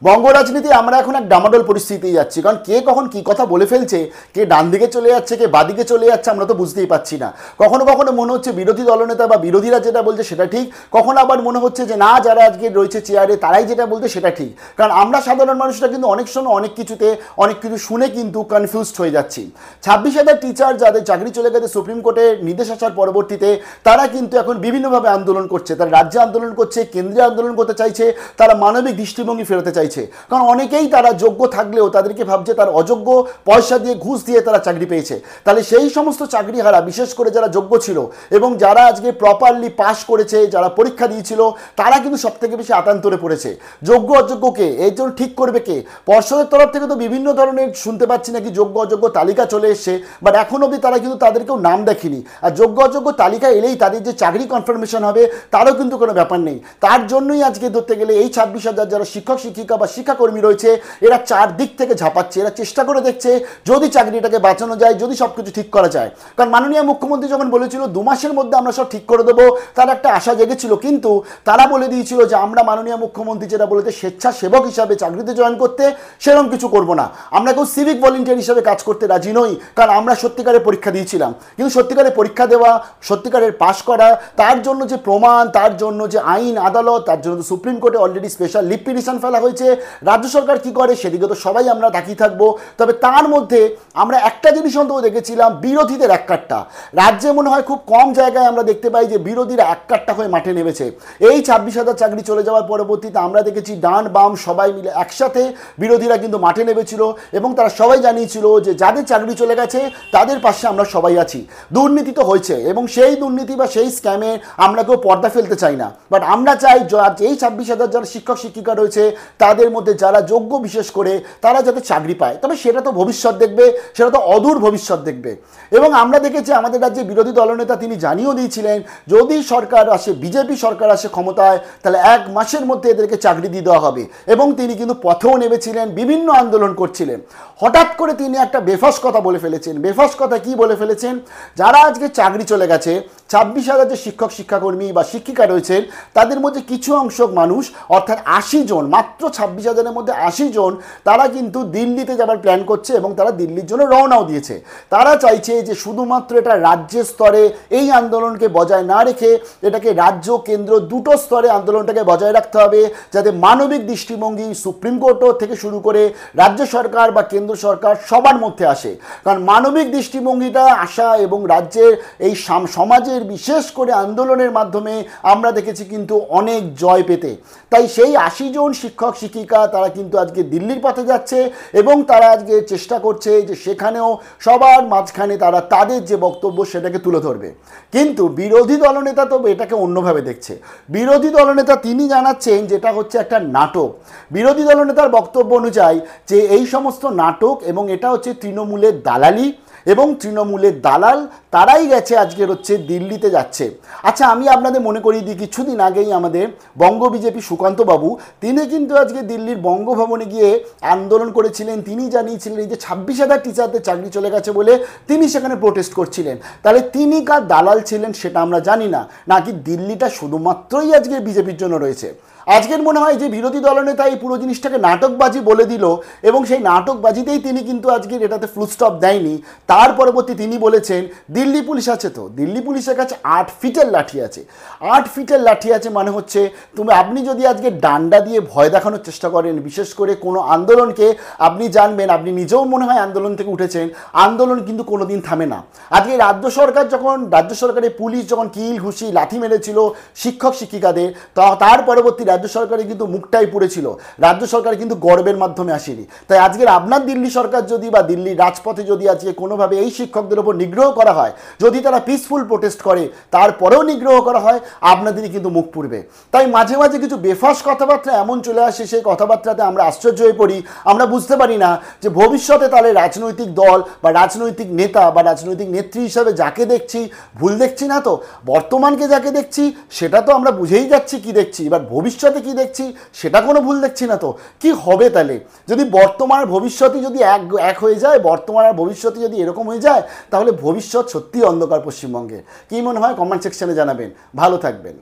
বঙ্গ রাজনীতি আমরা এখন এক ডামাডোল পরিস্থিতি যাচ্ছি, কারণ কে কখন কি কথা বলে ফেলছে, কে ডান দিকে চলে যাচ্ছে, কে বাদিকে চলে যাচ্ছে, আমরা তো বুঝতেই পাচ্ছি না। কখনো কখনো মনে হচ্ছে বিরোধী দলনেতা বা বিরোধীরা যেটা বলছে সেটা ঠিক, কখনো আবার মনে হচ্ছে যে না, যারা আজকে রয়েছে চেয়ারে তারাই যেটা বলছে সেটা ঠিক। কারণ আমরা সাধারণ মানুষরা কিন্তু অনেক সময় অনেক কিছু শুনে কিন্তু কনফিউজড হয়ে যাচ্ছি। 26,000 টিচার যাদের চাকরি চলে গেছে সুপ্রিম কোর্টের নির্দেশ আসার পরবর্তীতে, তারা কিন্তু এখন বিভিন্নভাবে আন্দোলন করছে। তারা রাজ্যে আন্দোলন করছে, কেন্দ্রে আন্দোলন করতে চাইছে, তারা মানবিক দৃষ্টিভঙ্গি ফেরাতে চাইছে। কারণ অনেকেই তারা যোগ্য থাকলেও তাদেরকে ভাবছে তার অযোগ্য, পয়সা দিয়ে ঘুষ দিয়ে তারা চাকরি পেয়েছে। তাহলে সেই সমস্ত চাকরিহারা, বিশেষ করে যারা যোগ্য ছিল এবং যারা আজকে প্রপারলি পাস করেছে, যারা পরীক্ষা দিয়েছিল, তারা কিন্তু সব থেকে বেশি আতান্তরে পড়েছে। যোগ্য অযোগ্যকে এর জন্য ঠিক করবে কে? পর্ষদের তরফ থেকে তো বিভিন্ন ধরনের শুনতে পাচ্ছি নাকি যোগ্য অযোগ্য তালিকা চলে এসছে, বাট এখন অবধি তারা কিন্তু তাদেরকেও নাম দেখেনি। আর যোগ্য অযোগ্য তালিকা এলেই তাদের যে চাকরি কনফার্মেশন হবে তারও কিন্তু কোনো ব্যাপার নেই। তার জন্যই আজকে ধরতে গেলে এই 26,000 যারা শিক্ষক শিক্ষিকা বা শিক্ষাকর্মী রয়েছে, এরা চারদিক থেকে ঝাঁপাচ্ছে। এরা চেষ্টা করে দেখছে যদি চাকরিটাকে বাঁচানো যায়, যদি সব কিছু ঠিক করা যায়। কারণ মাননীয় মুখ্যমন্ত্রী যখন বলেছিল 2 মাসের মধ্যে আমরা সব ঠিক করে দেবো, তার একটা আশা জেগেছিল। কিন্তু তারা বলে দিয়েছিল যে আমরা মাননীয় মুখ্যমন্ত্রী যেটা বলেছে স্বেচ্ছাসেবক হিসাবে চাকরিতে জয়েন করতে, সেরকম কিছু করব না। আমরা কেউ সিভিক ভলেন্টিয়ার হিসাবে কাজ করতে রাজি নই, কারণ আমরা সত্যিকারের পরীক্ষা দিয়েছিলাম। কিন্তু সত্যিকারের পরীক্ষা দেওয়া, সত্যিকারের পাশ করা, তার জন্য যে প্রমাণ, তার জন্য যে আইন আদালত, তার জন্য তো সুপ্রিম কোর্টে অলরেডি স্পেশাল লিভ পিটিশন ফেলা হয়েছে। রাজ্য সরকার কি করে সেদিকে তো সবাই আমরা তাকিয়ে থাকবো। তবে তার মধ্যে আমরা একটা জিনিস অন্তত দেখেছিলাম, বিরোধীদের এক কাট্টা। রাজ্যে মনে হয় খুব কম জায়গায় আমরা দেখতে পাই যে বিরোধীরা এক কাট্টা হয়ে মাঠে নেমেছে। এই 26,000 চাকরি চলে যাওয়ার পরবর্তীতে আমরা দেখেছি ডান বাম সবাই মিলে একসাথে বিরোধীরা কিন্তু মাঠে নেমেছিল এবং তারা সবাই জানিয়েছিল যে যাদের চাকরি চলে গেছে তাদের পাশে আমরা সবাই আছি। দুর্নীতি তো হয়েছে এবং সেই দুর্নীতি বা সেই স্ক্যামে আমরা কেউ পর্দা ফেলতে চাই না, বাট আমরা চাই এই 26,000 যারা শিক্ষক শিক্ষিকা রয়েছে তাদের মধ্যে যারা যোগ্য, বিশেষ করে তারা যাতে চাকরি পায়। তবে সেটা তো ভবিষ্যৎ দেখবে, সেটা তো অদূর ভবিষ্যৎ দেখবে। এবং আমরা দেখেছি আমাদের রাজ্যে বিরোধী দলনেতা তিনি জানিয়েও দিয়েছিলেন যদি সরকার আসে, বিজেপি সরকার আসে ক্ষমতায়, তাহলে 1 মাসের মধ্যে এদেরকে চাকরি দিয়ে দেওয়া হবে। এবং তিনি কিন্তু পথেও নেমেছিলেন, বিভিন্ন আন্দোলন করছিলেন। হঠাৎ করে তিনি একটা বেফাস কথা বলে ফেলেছেন। বেফাস কথা কি বলে ফেলেছেন? যারা আজকে চাকরি চলে গেছে, 26,000 যে শিক্ষক শিক্ষাকর্মী বা শিক্ষিকা রয়েছেন, তাদের মধ্যে কিছু অংশ মানুষ, অর্থাৎ 80 জন, মাত্র 26,000-এর মধ্যে 80 জন, তারা কিন্তু দিল্লিতে যাবার প্ল্যান করছে এবং তারা দিল্লির জন্য রওনাও দিয়েছে। তারা চাইছে যে শুধুমাত্র এটা রাজ্যের স্তরে এই আন্দোলনকে বজায় না রেখে এটাকে রাজ্য কেন্দ্র দুটো স্তরে আন্দোলনটাকে বজায় রাখতে হবে, যাতে মানবিক দৃষ্টিভঙ্গি সুপ্রিম কোর্টও থেকে শুরু করে রাজ্য সরকার বা কেন্দ্র সরকার সবার মধ্যে আসে। কারণ মানবিক দৃষ্টিভঙ্গিটা আসা এবং রাজ্যের এই সমাজের বিশেষ করে আন্দোলনের মাধ্যমে আমরা দেখেছি কিন্তু অনেক জয় পেতে। তাই সেই 80 জন শিক্ষক শিক্ষিকা তারা কিন্তু আজকে দিল্লির পথে যাচ্ছে এবং তারা আজকে চেষ্টা করছে যে সেখানেও সবার মাঝখানে তারা তাদের যে বক্তব্য সেটাকে তুলে ধরবে। কিন্তু বিরোধী দলনেতা তো এটাকে অন্যভাবে দেখছে। বিরোধী দলনেতা তিনি জানাচ্ছেন যেটা হচ্ছে একটা নাটক। বিরোধী দলনেতার বক্তব্য অনুযায়ী যে এই সমস্ত নাটক এবং এটা হচ্ছে তৃণমূলের দালালি এবং তৃণমূলের দালাল তারাই গেছে আজকের হচ্ছে দিল্লিতে যাচ্ছে। আচ্ছা, আমি আপনাদের মনে করিয়ে দিই, কিছুদিন আগেই আমাদের বঙ্গ বিজেপি সুকান্তবাবু তিনি কিন্তু আজকে দিল্লির বঙ্গভবনে গিয়ে আন্দোলন করেছিলেন। তিনি জানিয়েছিলেন এই যে 26,000 টিচারদের চাকরি চলে গেছে বলে তিনি সেখানে প্রোটেস্ট করছিলেন। তাহলে তিনি কার দালাল ছিলেন সেটা আমরা জানি না, নাকি দিল্লিটা শুধুমাত্রই আজকে বিজেপির জন্য রয়েছে। আজকের মনে হয় যে বিরোধী দলনেতা এই পুরো জিনিসটাকে নাটকবাজি বলে দিল এবং সেই নাটকবাজিতেই তিনি কিন্তু আজকের এটাতে ফুল স্টপ দেয়নি। তার পরবর্তী তিনি বলেছেন দিল্লি পুলিশ আছে, তো দিল্লি পুলিশের কাছে 8 ফিটের লাঠি আছে। 8 ফিটের লাঠি আছে মানে হচ্ছে আপনি যদি আজকে ডান্ডা দিয়ে ভয় দেখানোর চেষ্টা করেন, বিশেষ করে কোনো আন্দোলনকে, আপনি জানবেন, আপনি নিজেও মনে হয় আন্দোলন থেকে উঠেছেন, আন্দোলন কিন্তু কোনোদিন থামে না। আজকে রাজ্য সরকারের পুলিশ যখন কিল ঘুষি লাথি মেরেছিল শিক্ষক শিক্ষিকাদের, তার পরবর্তী রাজ্য সরকারে কিন্তু মুখটাই পুড়েছিল। রাজ্য সরকার কিন্তু গর্বের মাধ্যমে আসেনি। তাই আজকের আপনার দিল্লি সরকার যদি বা দিল্লির রাজপথে যদি আজকে কোনোভাবে এই শিক্ষকদের ওপর নিগ্রহ করা হয়, যদি তারা পিসফুল প্রোটেস্ট করে তারপরেও নিগ্রহ করা হয়, আপনাদেরই কিন্তু মুখ পুড়বে। তাই মাঝে মাঝে কিছু বেফাস কথাবার্তা এমন চলে আসে, সেই কথাবার্তাতে আমরা আশ্চর্য হয়ে পড়ি। আমরা বুঝতে পারি না যে ভবিষ্যতে তাহলে রাজনৈতিক দল বা রাজনৈতিক নেতা বা রাজনৈতিক নেত্রী হিসাবে যাকে দেখছি ভুল দেখছি না তো, বর্তমানকে যাকে দেখছি সেটা তো আমরা বুঝেই যাচ্ছি কি দেখছি, এবার ভবিষ্যতে কি দেখছি সেটা কোনো ভুল দেখছি না তো। কি হবে তাহলে যদি বর্তমান ভবিষ্যৎই যদি এক হয়ে যায়, বর্তমান আর ভবিষ্যৎ যদি এরকম হয়ে যায়, তাহলে ভবিষ্যৎ সত্যি অন্ধকার পশ্চিমবঙ্গে। কি মনে হয় কমেন্ট সেকশনে জানাবেন। ভালো থাকবেন।